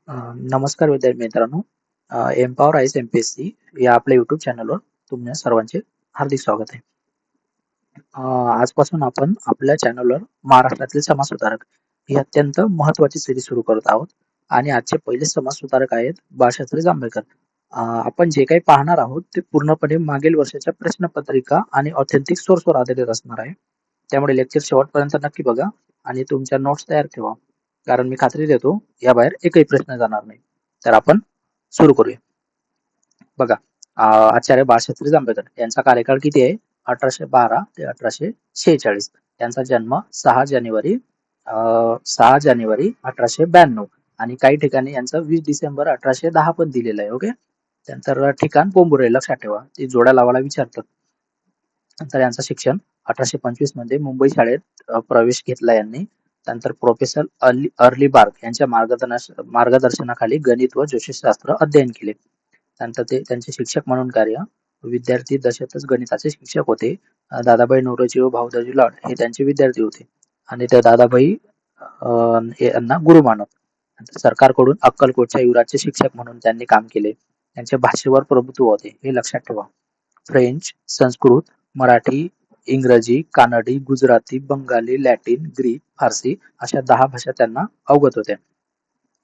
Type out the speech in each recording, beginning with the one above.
नमस्कार विद्यार्थी मित्रांनो. एम्पॉवर आईस एमपीएससी या आपल्या युट्यूब चॅनलवर तुम्हा सर्वांचे हार्दिक स्वागत आहे. आजपासून आपण आपल्या चॅनलवर महाराष्ट्रातील समाजसुधारक ही अत्यंत महत्वाची सिरीज सुरू करत आहोत आणि आजचे पहिले समाजसुधारक आहेत बाळशास्त्री जांभेकर. आपण जे काही पाहणार आहोत ते पूर्णपणे मागील वर्षाच्या प्रश्नपत्रिका आणि ऑथेंटिक सोर्सवर आधारित असणार आहे. त्यामुळे लेक्चर शेवटपर्यंत नक्की बघा आणि तुमच्या नोट्स तयार ठेवा, कारण मी खात्री देतो याबाहेर एकही प्रश्न जाणार नाही. तर आपण सुरू करूया. बघा, आचार्य बाळशास्त्री जांभेकर यांचा कार्यकाळ किती आहे? 1812 ते 1846. त्यांचा जन्म 6 जानेवारी 1892 आणि काही ठिकाणी यांचा 20 डिसेंबर 1810 पण दिलेला आहे. ओके, त्यानंतर ठिकाण पोंबुरे लक्षात ठेवा, ते जोड्या लावायला विचारतात. नंतर यांचं शिक्षण 1825 मध्ये मुंबई शाळेत प्रवेश घेतला यांनी. त्यानंतर प्रोफेसर अर्ली बार्क यांच्या मार्गदर्शनाखाली गणित व ज्योतिषशास्त्र अध्ययन केले. त्यानंतर ते त्यांचे शिक्षक म्हणून कार्य. विद्यार्थी दशेतच गणिताचे शिक्षक होते. दादाभाई नौरोजी व भाऊदाजी लाड हे त्यांचे विद्यार्थी होते आणि त्या दादाभाई यांना गुरु मानत. सरकारकडून अक्कलकोटच्या युवराजचे शिक्षक म्हणून त्यांनी काम केले. त्यांचे भाषेवर प्रभुत्व होते, हे लक्षात ठेवा. फ्रेंच, संस्कृत, मराठी, इंग्रजी, कानडी, गुजराती, बंगाली, लॅटिन, ग्रीक, फारसी अशा 10 भाषा त्यांना अवगत होत्या.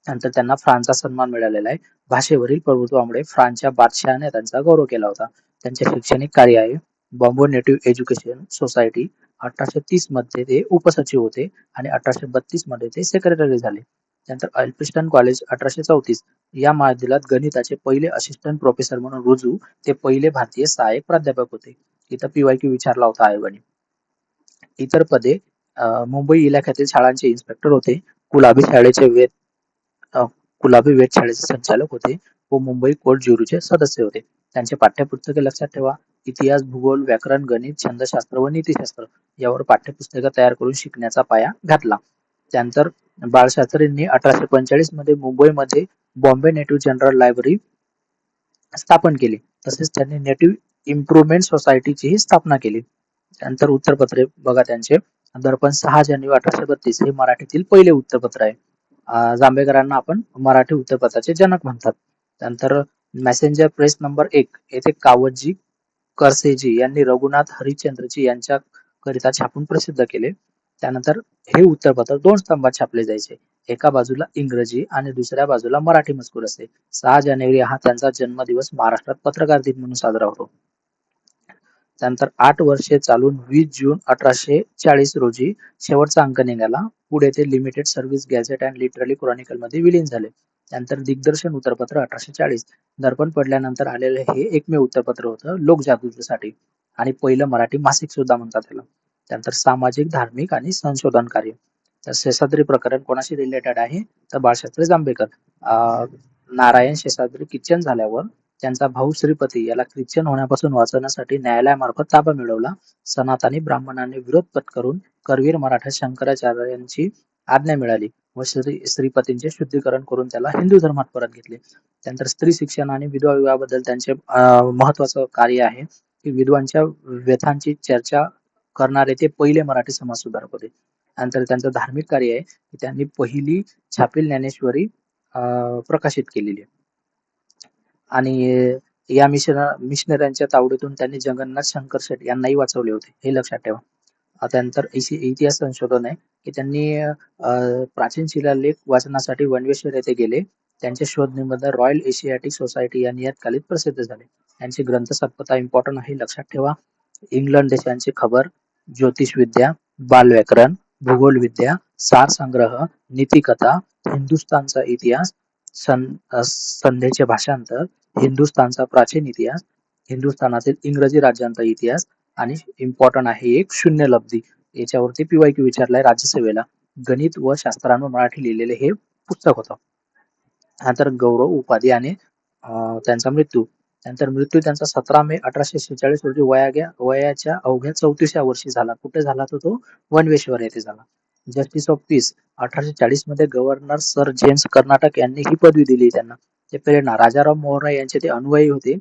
नंतर त्यांना फ्रान्सचा सन्मान मिळालेला आहे. भाषेवरील प्रभुत्वामुळे फ्रान्सच्या बादशहाने त्यांचा गौरव केला होता. त्यांचे शैक्षणिक कार्य आहे बॉम्बे नेटिव्ह एज्युकेशन सोसायटी. 1830 मध्ये ते उपसचिव होते आणि 1832 मध्ये ते सेक्रेटरी झाले. त्यानंतर अल्फ्रिस्टन कॉलेज 1834 या महाविद्यालयात गणिताचे पहिले असिस्टंट प्रोफेसर म्हणून रुजू ते पहिले भारतीय सहाय्यक प्राध्यापक होते. इथं पीवायक्यू विचारला होता आयोगाने. इतर पदे मुंबई इलाख्यातील शाळांचे इन्स्पेक्टर होते. गुलाबी वेधशाळेचे संचालक होते व मुंबई कोर्ट ज्युरीचे सदस्य होते. त्यांचे पाठ्यपुस्तके लक्षात ठेवा. इतिहास, भूगोल, व्याकरण, गणित, छंदशास्त्र व नीतिशास्त्र यावर पाठ्यपुस्तकं तयार करून शिकण्याचा पाया घातला. त्यानंतर बाळशास्त्रींनी 1845 मध्ये मुंबईमध्ये बॉम्बे नेटिव्ह जनरल लायब्ररी स्थापन केली. तसेच त्यांनी नेटिव्ह इम्प्रुव्हमेंट सोसायटीची स्थापना केली. त्यानंतर उत्तरपत्रे बघा त्यांचे. दर्पण 6 जानेवारी 1832 हे मराठीतील पहिले उत्तरपत्र आहे. जांभेकरांना आपण मराठी उत्तरपत्राचे जनक म्हणतात. त्यानंतर मॅसेंजर प्रेस नंबर 1 येथे कावतजी करसेजी यांनी रघुनाथ हरिश्चंद्रजी यांच्या करिता छापून प्रसिद्ध केले. त्यानंतर हे उत्तरपत्र 2 स्तंभात छापले जायचे. एका बाजूला इंग्रजी आणि दुसऱ्या बाजूला मराठी मजकूर असे. 6 जानेवारी हा त्यांचा जन्मदिवस महाराष्ट्रात पत्रकार दिन म्हणून साजरा होतो. त्यानंतर 8 वर्षे चालून 20 जून 1840 रोजी शेवटचा अंक निघाला. पुढे ते limited service gadget and literary Chronicle मध्ये विलीन झाले. त्यानंतर दिग्दर्शन उत्तरपत्र 1840. दर्पण पडल्यानंतर आलेले हे एकमेव उत्तरपत्र होतं लोकजागृतीसाठी आणि पहिलं मराठी मासिक सुद्धा म्हणतात त्याला. त्यानंतर सामाजिक, धार्मिक आणि संशोधन कार्य. तर शेषाद्री प्रकरण कोणाशी रिलेटेड आहे? तर बाळशास्त्री जांभेकर. नारायण शेषाद्री ख्रिश्चन झाल्यावर त्यांचा भाऊ श्रीपती याला ख्रिश्चन होण्यापासून वाचवण्यासाठी न्यायालयामार्फत ताबा मिळवला. सनातनी ब्राह्मणांनी विरोध पत्करून करवीर मराठा शंकराचार्य यांची आज्ञा मिळाली व श्रीपतींचे शुद्धीकरण करून त्याला हिंदू धर्मात परत घेतले. त्यानंतर स्त्री शिक्षण आणि विधवा विवाहाबद्दल त्यांचे महत्वाचं कार्य आहे की विधवांच्या व्यथांची चर्चा करणारे ते पहिले मराठी समाज सुधारक होते. नंतर त्यांचं धार्मिक कार्य आहे की त्यांनी पहिली छापील ज्ञानेश्वरी प्रकाशित केलेली आहे आणि या मिशनऱ्यांच्या तावडीतून त्यांनी जगन्नाथ शंकर शेट यांनाही वाचवले होते, हे लक्षात ठेवा. त्यानंतर इतिहास संशोधन आहे की त्यांनी प्राचीन शिलालेख वाचनासाठी वनवेश्वर येथे गेले. त्यांचे शोध निबंध रॉयल एशियाटिक सोसायटी या नियतकालिक प्रसिद्ध झाले. त्यांची ग्रंथसंपदा इम्पॉर्टंट आहे, लक्षात ठेवा. इंग्लंड देशांची खबर, ज्योतिषविद्या, बालव्याकरण, भूगोलविद्या, सार संग्रह, नीतिकथा, हिंदुस्थानचा इतिहास, संध्येचे भाषांतर, हिंदुस्थानचा प्राचीन इतिहास, हिंदुस्थानातील इंग्रजी राज्यांचा इतिहास आणि इम्पॉर्टंट आहे एक शून्य लब्धी. याच्यावरती पीवायक्यू विचारलाय राज्यसेवेला. गणित व शास्त्रांवर मराठी लिहिलेले हे पुस्तक होतं. नंतर गौरव उपाधी आणि त्यांचा मृत्यू. त्यानंतर मृत्यू त्यांचा 17 मे 1846 रोजी वयाच्या अवघ्या 34व्या वर्षी झाला. कुठे झाला तो वनवेश्वर येथे झाला. जस्टिस ऑफ पीस 1840 मध्ये गव्हर्नर सर जेम्स कर्नाटक यांनी ही पदवी दिली त्यांना. ते प्रेरणा राजाराम मोहन राय यांचे ते अनुयायी होते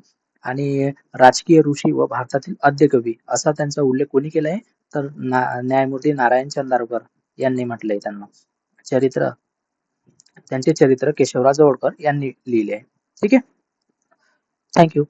आणि राजकीय ऋषी व भारतातील आद्य कवी असा त्यांचा उल्लेख कोणी केलाय? तर न्यायमूर्ती नारायण चंदावरकर यांनी म्हटलंय त्यांना. चरित्र त्यांचे चरित्र केशवराव जवळकर यांनी लिहिले आहे. ठीक आहे. थँक्यू.